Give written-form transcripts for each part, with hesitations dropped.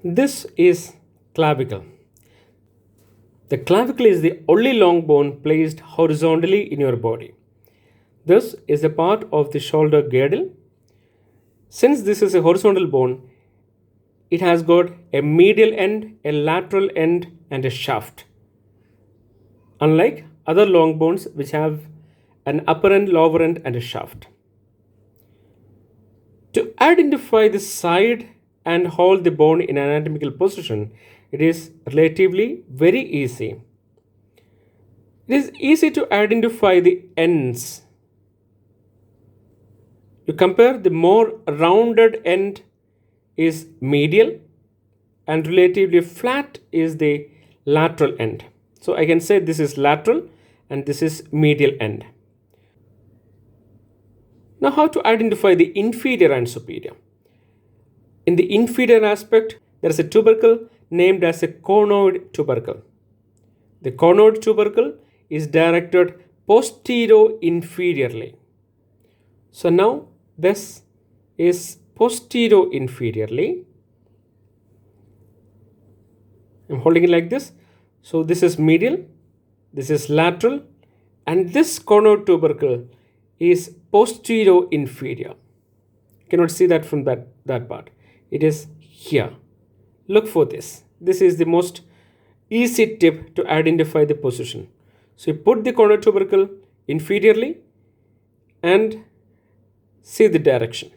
This is clavicle. The clavicle is the only long bone placed horizontally in your body. This is a part of the shoulder girdle. Since this is a horizontal bone, it has got a medial end, a lateral end, and a shaft. Unlike other long bones which have an upper end, lower end, and a shaft. To identify the side and hold the bone in anatomical position, it is relatively very easy. It is easy to identify the ends. You compare the more rounded end is medial and relatively flat is the lateral end. So I can say this is lateral and this is medial end. Now how to identify the inferior and superior? In the inferior aspect, there is a tubercle named as a conoid tubercle. The conoid tubercle is directed posterior-inferiorly. So now this is posterior-inferiorly. I'm holding it like this. So this is medial, this is lateral, and this conoid tubercle is posterior-inferior. You cannot see that from that part. It is here. Look for this. This is the most easy tip to identify the position. So you put the conoid tubercle inferiorly and see the direction.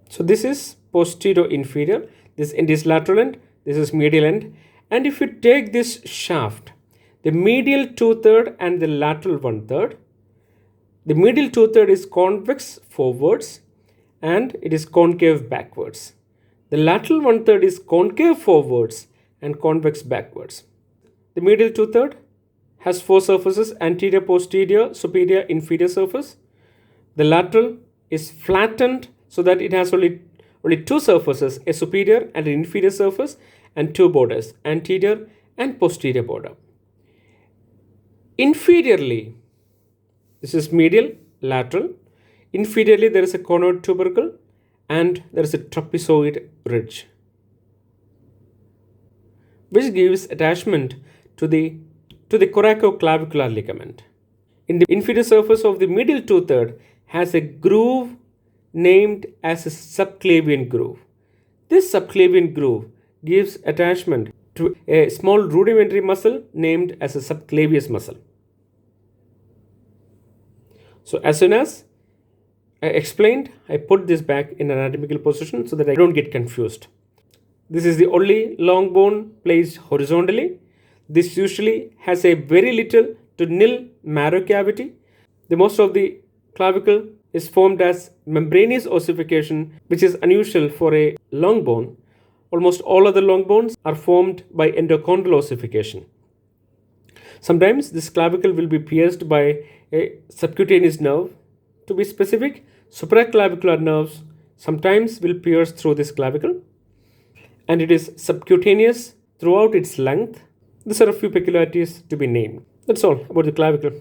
So this is posterior inferior, this end is lateral end, this is medial end. And if you take this shaft, the medial 2/3 and the lateral 1/3, the medial 2/3 is convex forwards and it is concave backwards. The lateral 1/3 is concave forwards and convex backwards. The medial 2/3 has four surfaces: anterior, posterior, superior, inferior surface. The lateral is flattened so that it has only two surfaces, a superior and an inferior surface, and two borders, anterior and posterior border. Inferiorly, this is medial, lateral. Inferiorly, there is a conoid tubercle and there is a trapezoid ridge, which gives attachment to the coracoclavicular ligament. In the inferior surface of the medial 2/3 has a groove named as a subclavian groove. This subclavian groove gives attachment to a small rudimentary muscle named as a subclavius muscle. So as soon as I explained, I put this back in an anatomical position so that I don't get confused. This is the only long bone placed horizontally. This usually has a very little to nil marrow cavity. The most of the clavicle is formed as membranous ossification, which is unusual for a long bone. Almost all other long bones are formed by endochondral ossification. Sometimes this clavicle will be pierced by a subcutaneous nerve. To be specific, supraclavicular nerves sometimes will pierce through this clavicle, and it is subcutaneous throughout its length. These are a few peculiarities to be named. That's all about the clavicle.